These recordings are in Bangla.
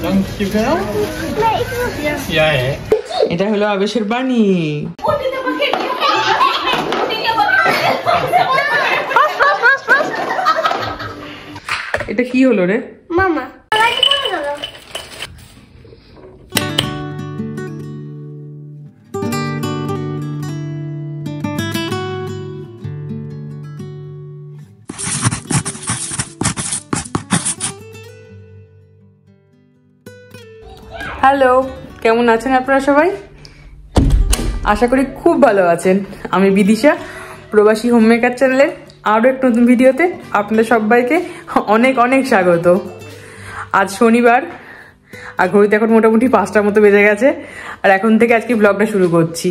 Dankjewel. Nee, ik wil het. Ja, hè? এটা হলো আবেশের বাণী। এটা কি হলো রে? Mama. হ্যালো, কেমন আছেন আপনারা সবাই? আশা করি খুব ভালো আছেন। আমি বিদিশা, প্রবাসী হোমমেকার চ্যানেলের আরও একটা নতুন ভিডিওতে আপনাদের সবাইকে অনেক অনেক স্বাগত। আজ শনিবার আর ঘড়িতে এখন মোটামুটি 5টার মতো বেজে গেছে, আর এখন থেকে আজকে ব্লগটা শুরু করছি।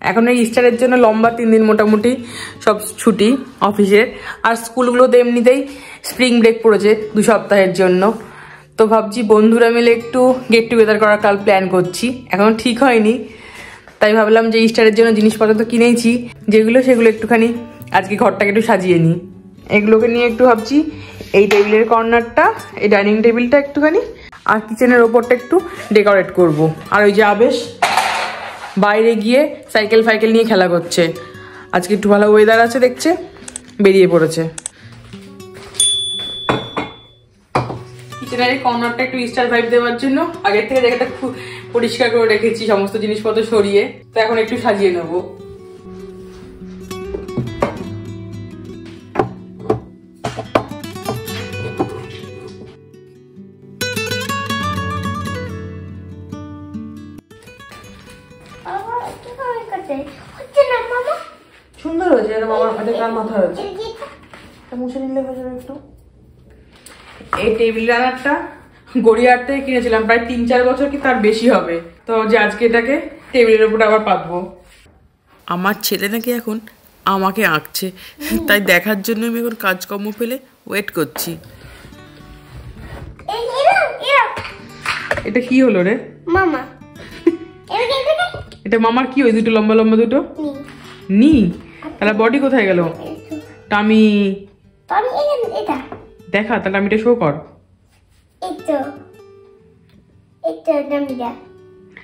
এখন এই ইস্টারের জন্য লম্বা 3 দিন মোটামুটি সব ছুটি অফিসের, আর স্কুলগুলোতে এমনিতেই স্প্রিং ব্রেক পড়েছে 2 সপ্তাহের জন্য। তো ভাবছি বন্ধুরা মিলে একটু গেট টুগেদার করার কাল প্ল্যান করছি, এখন ঠিক হয়নি। তাই ভাবলাম যে ইস্টারের জন্য জিনিসপত্র তো কিনেইছি, সেগুলো একটুখানি আজকে ঘরটাকে একটু সাজিয়ে নিই। এগুলোকে নিয়ে একটু ভাবছি এই টেবিলের কর্নারটা, এই ডাইনিং টেবিলটা একটুখানি, আর কিচেনের ওপরটা একটু ডেকোরেট করব। আর ওই যে আবেশ বাইরে গিয়ে সাইকেল ফাইকেল নিয়ে খেলা করছে, আজকে একটু ভালো ওয়েদার আছে দেখছে, বেরিয়ে পড়েছে। কিচেনের এই কর্নারটা একটু ইস্টার ভাইব দেওয়ার জন্য আগের থেকে জায়গাটা খুব পরিষ্কার করে রেখেছি, সমস্ত জিনিসপত্র সরিয়ে। তো এখন একটু সাজিয়ে নেবো। সুন্দর হয়েছে, কার মাথা হয়েছে, মুছে নিলে হয়ে যাবে একটু। এই টেবিল রানারটা গড়িয়াহাট থেকে কিনেছিলাম, প্রায় 3-4 বছর কি তার বেশি হবে। তো যে আজকে এটাকে টেবিলের উপরে আবার পাতবো। আমার ছেলে নাকি এখন আমাকে আঁকছে, তাই দেখার জন্য আমি এখন কাজকর্ম ফেলে ওয়েট করছি। এটা কি হলো রে? মামা। এটা মামার কি? ওই দুটো লম্বা লম্বা দুটো নি, তাহলে বডি কোথায় গেল? টামি এটা দেখা, তাহলে আমি এটা শো কর।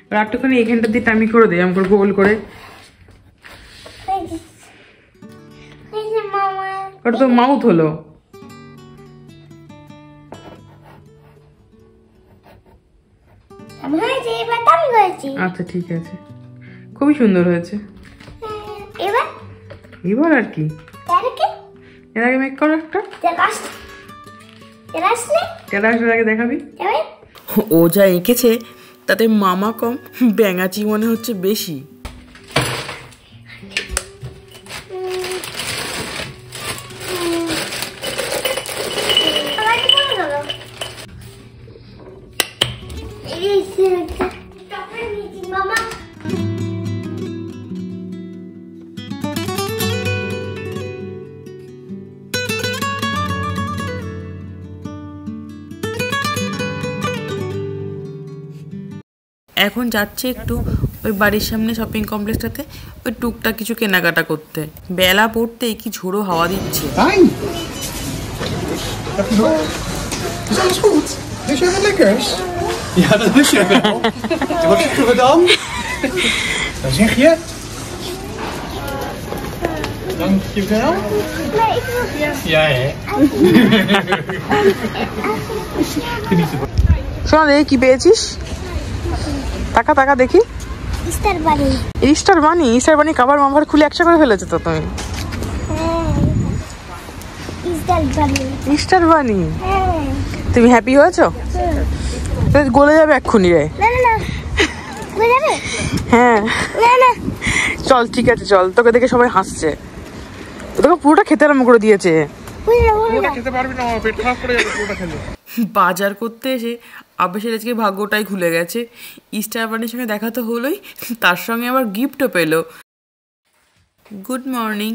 আর একটুখানি এখানটা দিয়ে টামি করে দে, আমি করে গোল করে। ওটা তো মাউথ হলো। আচ্ছা ঠিক আছে, খুবই সুন্দর হয়েছে। এবার আর কি, এর আগে মেক করো একটা, আগে দেখাবি। ও যা এঁকেছে তাতে মামা কম, ব্যাঙাচি মনে হচ্ছে বেশি। এখন যাচ্ছে একটু ওই বাড়ির সামনে শপিং কমপ্লেক্সটাতে ওই টুকটাক কিছু কেনাকাটা করতে। বেলা পড়তেই কি ঝোড়ো হাওয়া দিচ্ছে। Is alles goed? Is jij wat lekkers? Ja, dat is je wel. Wat zeggen we dan? Dan zeg je... Dankjewel. Nee, ik wil het. Ja, hè? Geniet ervan. শোনা দেখি কি পেয়েছিস, টাকা টাকা দেখি। ইস্টার বানি। ইস্টার বানি? ইস্টার বানি কাভার মাভার খুলে একশো করে ফেলেছে তো তুমি। ইস্টার বানি, তুমি হ্যাপি হয়েছো? গলে যাবে এক্ষুনি রে। হ্যাঁ চল, ঠিক আছে চল, তোকে দেখে সবাই হাসছে। তোকে পুরোটা খেতে আরম্ভ করে দিয়েছে। বাজার করতে এসে আবেশের আজকে ভাগ্যটাই খুলে গেছে। ইস্টার বানির সঙ্গে দেখা তো হলোই, তার সঙ্গে আবার গিফটও পেলো। Good morning.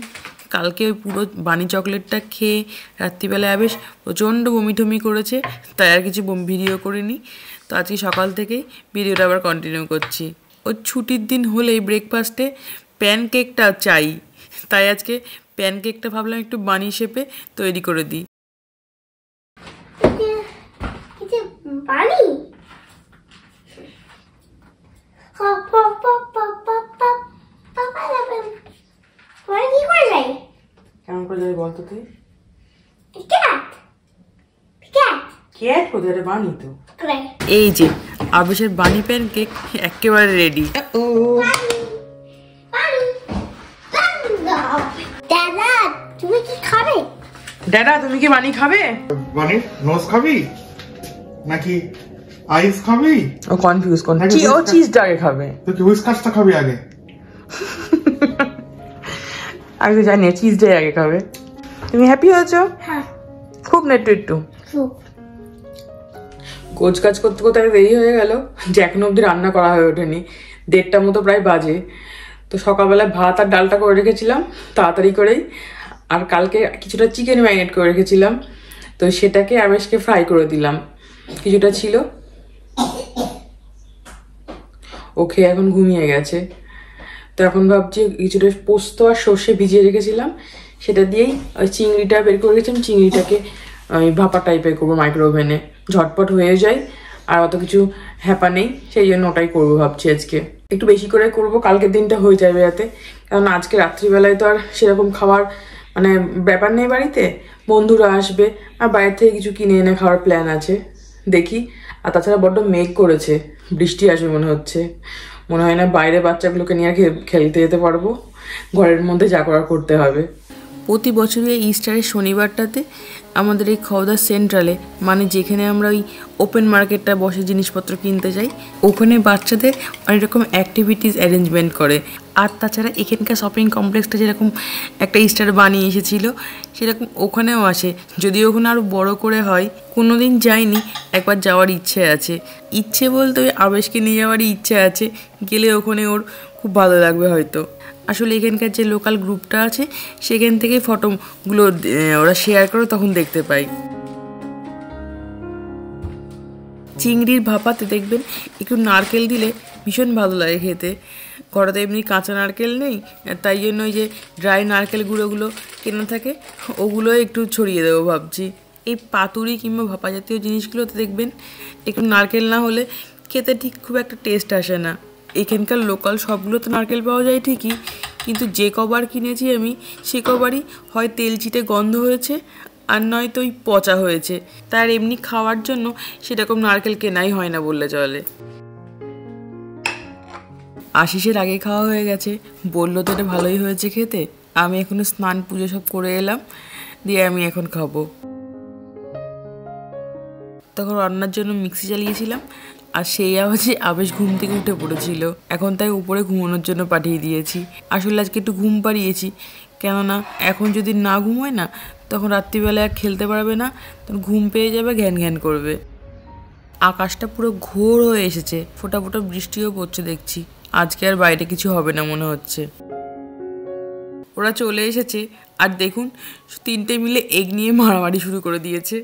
কালকে ওই পুরো বানি চকলেটটা খেয়ে রাত্রিবেলায় আবেশ প্রচণ্ড বমি টমি করেছে, তাই আর কিছু ভিডিও করিনি। তো আজকে সকাল থেকেই ভিডিওটা আবার কন্টিনিউ করছি। ওই ছুটির দিন হলেই ব্রেকফাস্টে প্যানকেকটা চাই, তাই আজকে প্যানকেকটা ভাবলাম একটু বানি শেপে তৈরি করে দিই। বানি কেমন করে যাবে বলতো তুই? ক্যাট কোথায় বানি তো। এই যে আবেশের বানি প্যানকেক একেবারে রেডি। দাদা তুমি কি খাবে? দাদা তুমি কি বানি খাবে? বানির নোজ খাবি নাকি আইস খাবি? ও কনফিউজ কি ও চিজটা আগে খাবে? তুই কি হুইস্কাসটা খাবি আগে? আমি তো জানি চিজটাই আগে খাবে। তুমি হ্যাপি হয়েছো? হ্যাঁ খুব নেটু একটু খুব। গোছ কাজ করতে করতে দেরি হয়ে গেল যে এখনো অব্দি রান্না করা হয়ে ওঠেনি। 1:30 মতো প্রায় বাজে। তো সকালবেলায় ভাত আর ডালটা করে রেখেছিলাম তাড়াতাড়ি করেই, আর কালকে কিছুটা চিকেন ম্যারিনেট করে রেখেছিলাম, তো সেটাকে আবেশকে ফ্রাই করে দিলাম। কিছুটা ছিল, ওকে এখন ঘুমিয়ে গেছে। তো এখন ভাবছি কিছুটা পোস্ত আর সর্ষে ভিজিয়ে রেখেছিলাম সেটা দিয়েই ওই চিংড়িটা বের করে রেখেছিলাম, চিংড়িটাকে ওই ভাপা টাইপের করবো মাইক্রো ওভেনে, ঝটপট হয়ে যায় আর অত কিছু হ্যাপা নেই, সেই জন্য ওটাই করবো ভাবছি। আজকে একটু বেশি করে করবো, কালকের দিনটা হয়ে যাবে যাতে, কারণ আজকে রাত্রিবেলায় তো আর সেরকম খাবার মানে ব্যাপার নেই বাড়িতে, বন্ধুরা আসবে আর বাইরে থেকে কিছু কিনে এনে খাওয়ার প্ল্যান আছে, দেখি। আর তাছাড়া বড্ড মেঘ করেছে, বৃষ্টি আসবে মনে হচ্ছে, মনে হয় না বাইরে বাচ্চাগুলোকে নিয়ে খেলতে যেতে পারবো, ঘরের মধ্যে যা করার করতে হবে। প্রতি বছরই ইস্টারের শনিবারটাতে আমাদের এই খওদা সেন্ট্রালে, মানে যেখানে আমরা ওই ওপেন মার্কেটটা বসে জিনিসপত্র কিনতে যাই, ওখানে বাচ্চাদের অনেক রকম অ্যাক্টিভিটিস অ্যারেঞ্জমেন্ট করে। আর তাছাড়া এখানকার শপিং কমপ্লেক্সটা যেরকম একটা ইস্টার বানিয়ে এসেছিলো সেরকম ওখানেও আসে, যদিও ওখানে আরও বড় করে হয়। কোনো দিন যাইনি, একবার যাওয়ার ইচ্ছে আছে। ইচ্ছে বলতে ওই আবেশকে নিয়ে যাওয়ারই ইচ্ছে আছে, গেলে ওখানে ওর খুব ভালো লাগবে হয়তো। আসলে এখানকার যে লোকাল গ্রুপটা আছে সেখান থেকে ফটোগুলো ওরা শেয়ার করে, তখন দেখতে পাই। চিংড়ির ভাপাতে দেখবেন একটু নারকেল দিলে ভীষণ ভালো লাগে খেতে। ঘরে তো এমনি কাঁচা নারকেল নেই, তাই জন্য ওই যে ড্রাই নারকেল গুঁড়োগুলো কেনা থাকে ওগুলো একটু ছড়িয়ে দেবো ভাবছি। এই পাতুরি কিংবা ভাপা জাতীয় জিনিসগুলোতে দেখবেন একটু নারকেল না হলে খেতে ঠিক খুব একটা টেস্ট আসে না। এখানকার লোকাল সবগুলো তো নারকেল পাওয়া যায় ঠিকই, কিন্তু যে কবার কিনেছি আমি সে কবারই হয় তেল চিটে গন্ধ হয়েছে আর নয়তো ওই পচা হয়েছে, তার এমনি খাওয়ার জন্য সেরকম নারকেল কেনাই হয় না বললে চলে। আশিসের আগে খাওয়া হয়ে গেছে, বললো তো এটা ভালোই হয়েছে খেতে। আমি এখনো স্নান পুজো সব করে এলাম, দিয়ে আমি এখন খাবো। তখন রান্নার জন্য মিক্সি চালিয়েছিলাম, আর সেই আওয়াজে আবেশ ঘুম থেকে উঠে পড়েছিল। এখন তাই উপরে ঘুমানোর জন্য পাঠিয়ে দিয়েছি। আসলে আজকে একটু ঘুম পাড়িয়েছি, কেননা এখন যদি না ঘুমোয় না তখন রাত্রিবেলায় আর খেলতে পারবে না, তখন ঘুম পেয়ে যাবে, ঘ্যান ঘ্যান করবে। আকাশটা পুরো ঘোর হয়ে এসেছে, ফোঁটা ফোঁটা বৃষ্টিও পড়ছে দেখছি। আজকে আর বাইরে কিছু হবে না মনে হচ্ছে। ওরা চলে এসেছে আর দেখুন তিনটে মিলে এগ নিয়ে মারামারি শুরু করে দিয়েছে।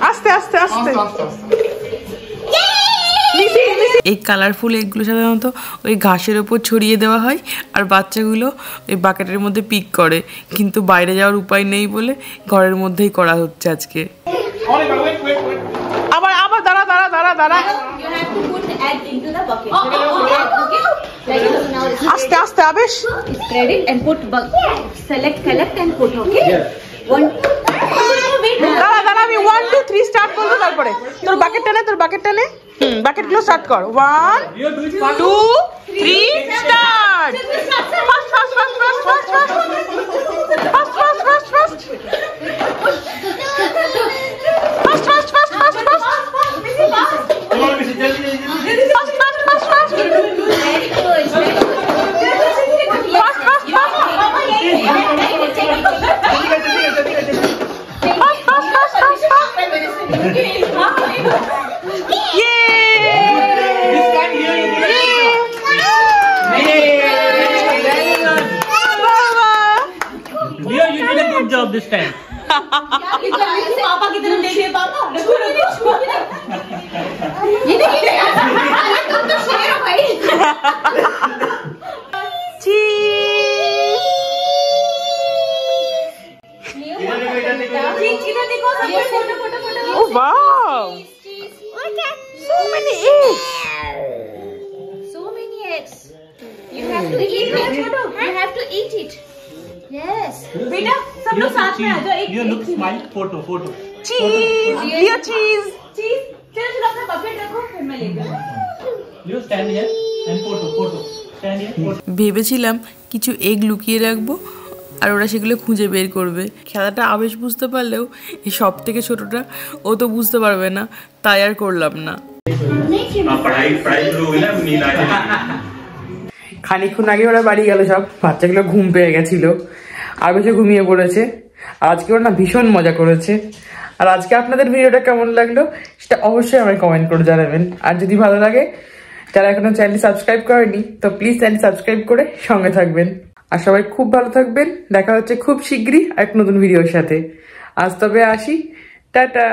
আস্তে আস্তে আস্তে। এই কালারফুল এগুলো সাধারণত ওই ঘাসের ওপর ছড়িয়ে দেওয়া হয় আর বাচ্চাগুলো ওই বাকেটের মধ্যে পিক করে, কিন্তু বাইরে যাওয়ার উপায় নেই বলে ঘরের মধ্যেই করা হচ্ছে আজকে। আবার আবার দাঁড়া দাঁড়া দাঁড়া দাঁড়া, আস্তে আস্তে আবেশ। দাঁড়া দাঁড়া, আমি 1 2 3 স্টার্ট করবো, তারপরে তোর বাকেটটা নে, তোর বাকেটটা নে, বাকেট গুলো স্টার্ট কর। 1 2 3 start. Fast fast fast fast fast fast fast fast fast fast fast fast fast fast fast Good job this time. पापा की तरफ देखिए पापा ये देखिए तुम तो शेर हो भाई इधर देखो photo photo photo Oh wow! So many eggs. So many eggs. You have to eat it. You have to eat it. Yes. बेटा सब लोग साथ में आ जाओ एक You look smile. Photo. Cheese. Leo cheese. चीज चलो चलो अपना बकेट रखो फिर मैं लेकर You stand here and photo. Stand here. Photo. ভেবেছিলাম কিছু এগ লুকিয়ে রাখবো আর ওরা সেগুলো খুঁজে বের করবে। খেলাটা আবেশ বুঝতে পারলেও এই সব থেকে ছোটটা ও তো বুঝতে পারবে না, তাই আর করলাম না। খানিকক্ষণ আগে ওরা বাড়ি গেল, সব বাচ্চাগুলো ঘুম পেয়ে গেছিল, আবেশে ঘুমিয়ে পড়েছে। আজকে ওরা না ভীষণ মজা করেছে। আর আজকে আপনাদের ভিডিওটা কেমন লাগলো সেটা অবশ্যই আমায় কমেন্ট করে জানাবেন। আর যদি ভালো লাগে, যারা এখনো চ্যানেল সাবস্ক্রাইব করেনি তো প্লিজ চ্যানেল সাবস্ক্রাইব করে সঙ্গে থাকবেন। আর সবাই খুব ভালো থাকবেন। দেখা হচ্ছে খুব শিগগিরই এক নতুন ভিডিওর সাথে। আজ তবে আসি, টাটা।